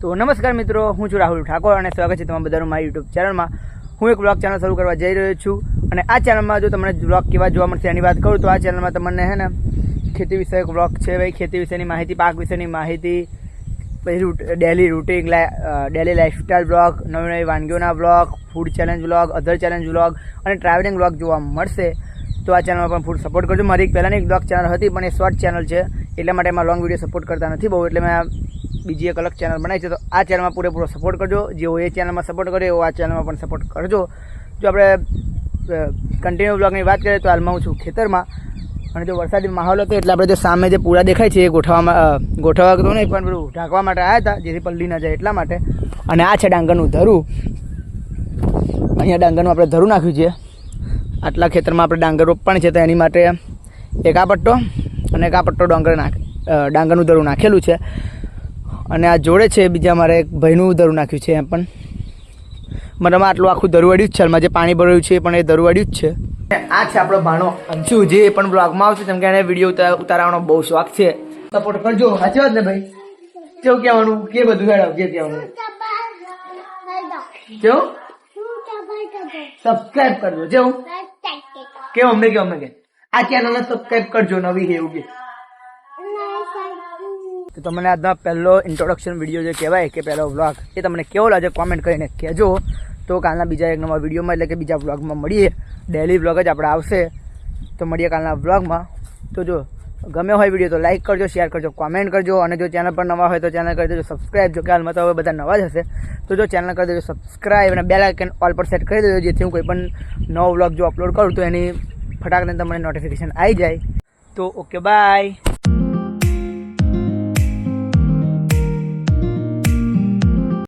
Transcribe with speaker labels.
Speaker 1: તો નમસ્કાર મિત્રો, હું છું રાહુલ ઠાકોર અને સ્વાગત છે તમારા બધાનું મારી યુટ્યુબ ચેનલમાં. હું એક બ્લોગ ચેનલ શરૂ કરવા જઈ રહ્યો છું અને આ ચેનલમાં જો તમને બ્લોગ કેવા જોવા મળશે એની વાત કરું તો આ ચેનલમાં તમને હે ને ખેતી વિષયક બ્લોગ છે. ભાઈ ખેતી વિશેની માહિતી, પાક વિશેની માહિતી, પછી daily routine, daily lifestyle blog, નવી નવી વાનગીઓના બ્લોગ, ફૂડ ચેલેન્જ બ્લોગ, અધર ચેલેન્જ બ્લોગ અને ટ્રાવેલિંગ બ્લોગ જોવા મળશે. તો આ ચેનલમાં પણ ફૂડ સપોર્ટ કરજો. મારી એક પહેલાંની એક બ્લોગ ચેનલ હતી પણ એ શોર્ટ ચેનલ છે, એટલા માટે એમાં લોંગ વિડીયો સપોર્ટ કરતા નથી બહુ, એટલે મેં બીજી એક અલગ ચેનલ બનાવી છે. તો આ ચેનલમાં પૂરેપૂરો સપોર્ટ કરજો. જેવો એ ચેનલમાં સપોર્ટ કર્યો એવો આ ચેનલમાં પણ સપોર્ટ કરજો. જો આપણે કન્ટિન્યુ બ્લોગની વાત કરીએ તો હાલમાં હું છું ખેતરમાં અને જો વરસાદી માહોલ હતો એટલે આપણે જે સામે જે પૂરા દેખાય છે એ ગોઠવવા તો નહીં પણ પેલું ઢાંકવા માટે આવ્યા હતા જેથી પલ્લી ન જાય એટલા માટે. અને આ છે ડાંગરનું ધરું. અહીંયા ડાંગરનું આપણે ધરું નાખ્યું છે. આટલા ખેતરમાં આપણે ડાંગર રોપવાની છે તો એની માટે એક આ પટ્ટો અને એક આ પટ્ટો ડાંગરનું ધરું નાખેલું છે. અને આ જોડે છે બીજા મારે એક ભાઈનું ધરું નાખ્યું છે. એમ પણ મતલબ આટલું આખું ધરું અડ્યું જ છે. હાલમાં જે પાણી ભર્યું છે એ પણ એ ધરું અડ્યું જ છે. આ છે આપણો ભાણો અંશુ, જે પણ બ્લોગમાં આવશે કેમ કે એને વિડીયો ઉતારવાનો બહુ શોખ છે. સપોર્ટ કરજો. સાચી વાત ને ભાઈ? કેવું કહેવાનું કે બધું હેડાવ જે કહેવાનું કેવું સબસ્ક્રાઇબ કરજો. જેવું કે અમે કે આ ચેનલને સબસ્ક્રાઇબ કરજો. નવી છે એવું કે તો તમને આજનો પહેલો ઇન્ટ્રોડક્શન વિડીયો જે કહેવાય કે પહેલો વ્લોગ એ તમને કેવો લાગે કોમેન્ટ કરીને કહેજો. તો કાલના બીજા એક નવા વિડીયોમાં એટલે કે બીજા વ્લોગમાં મળીએ. ડેલી વ્લોગ જ આપણે આવશે તો મળીએ કાલના વ્લોગમાં. તો જો ગમે હોય વિડીયો તો લાઇક કરજો, શેર કરજો, કોમેન્ટ કરજો અને જો ચેનલ પર નવા હોય તો ચેનલ કરી દેજો સબસ્ક્રાઈબ. જો કે હાલમાં તો હવે બધા નવા જ હશે તો જો ચેનલ કરી દેજો સબસ્ક્રાઈબ અને બેલ આઇકન ઓલ પર સેટ કરી દેજો જેથી હું કોઈ પણ નવો વ્લોગ જો અપલોડ કરું તો એની ફટાકને તમને નોટિફિકેશન આવી જાય. તો ઓકે બાય.